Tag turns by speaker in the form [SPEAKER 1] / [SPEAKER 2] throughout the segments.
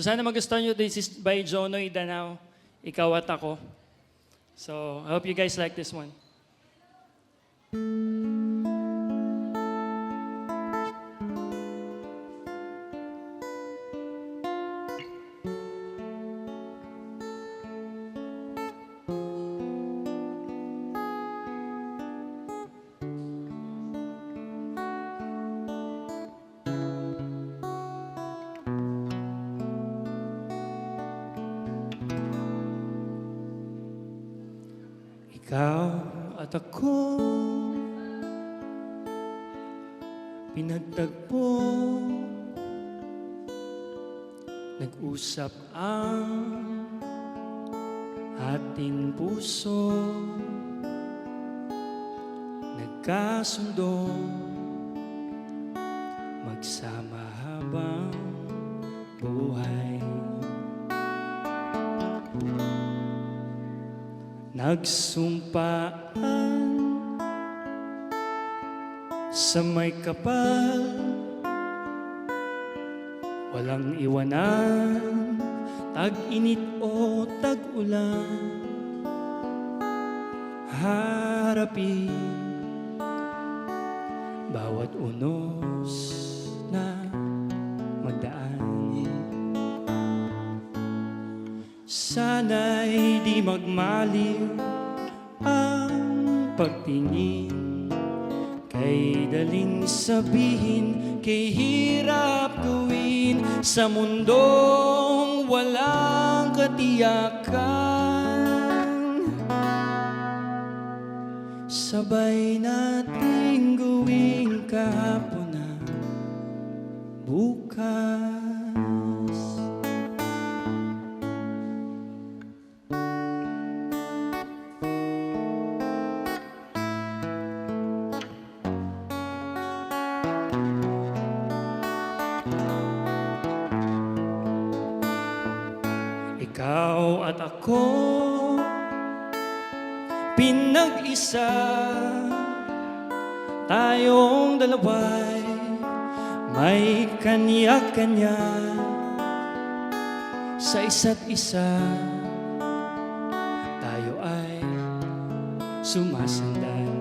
[SPEAKER 1] So sana magustuhan nyo. This is by Jonoy Danao, Ikaw at Ako. So I hope you guys like this one. Ikaw at ako, pinagtagpo, nag-usap ang ating puso, nagkasundo, magsama habang buhay. Nagsumpaan sa may kapal, walang iwanan, tag-init o tag-ulan. Harapin bawat unos na magdaan. Sana'y di magmaliw ang pagtingin, kay daling sabihin, kay hirap gawin sa mundong walang katiyakan. Sabay nating gawing kahapon na bukas. Ikaw at ako, pinag-isa, tayong dalawa'y may kanya-kanya sa isa't isa. Tayo ay sumasandan,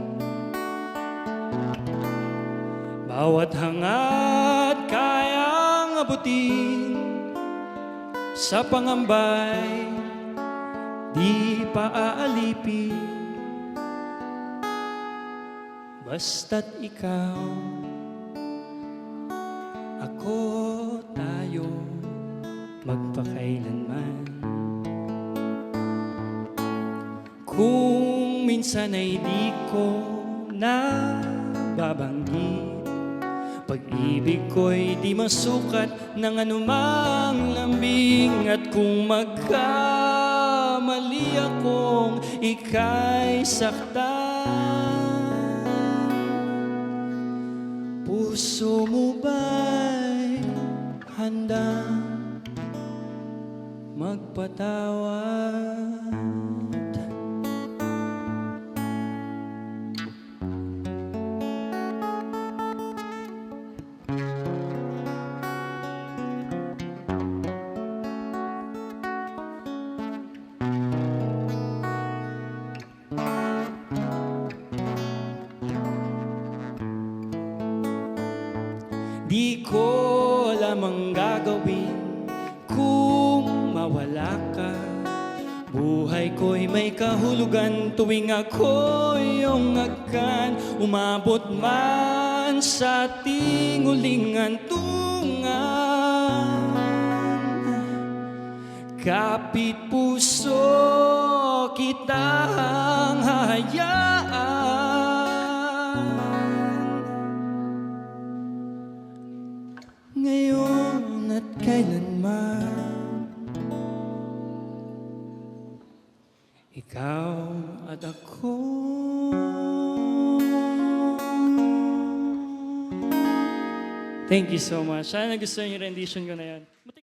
[SPEAKER 1] bawat hangat kayang abutin. Sa pangambay, di pa aalipin, basta't ikaw, ako, tayo, magpakailanman. Kung minsan ay di ko nababanggit, pag-ibig ko'y di masukat ng anumang lambing. At kung magkamali akong ika'y saktan, puso mo ba'y handang magpatawad? Di ko alam ang gagawin kung mawala ka. Buhay ko'y may kahulugan tuwing ako'y iyong agkan. Umabot man sa ating huling hantungan, kapit puso kitang hahayaan. Ngayon at kailanman, ikaw at ako. Thank you so much. Sana nagustuhan yung rendition ko na yan.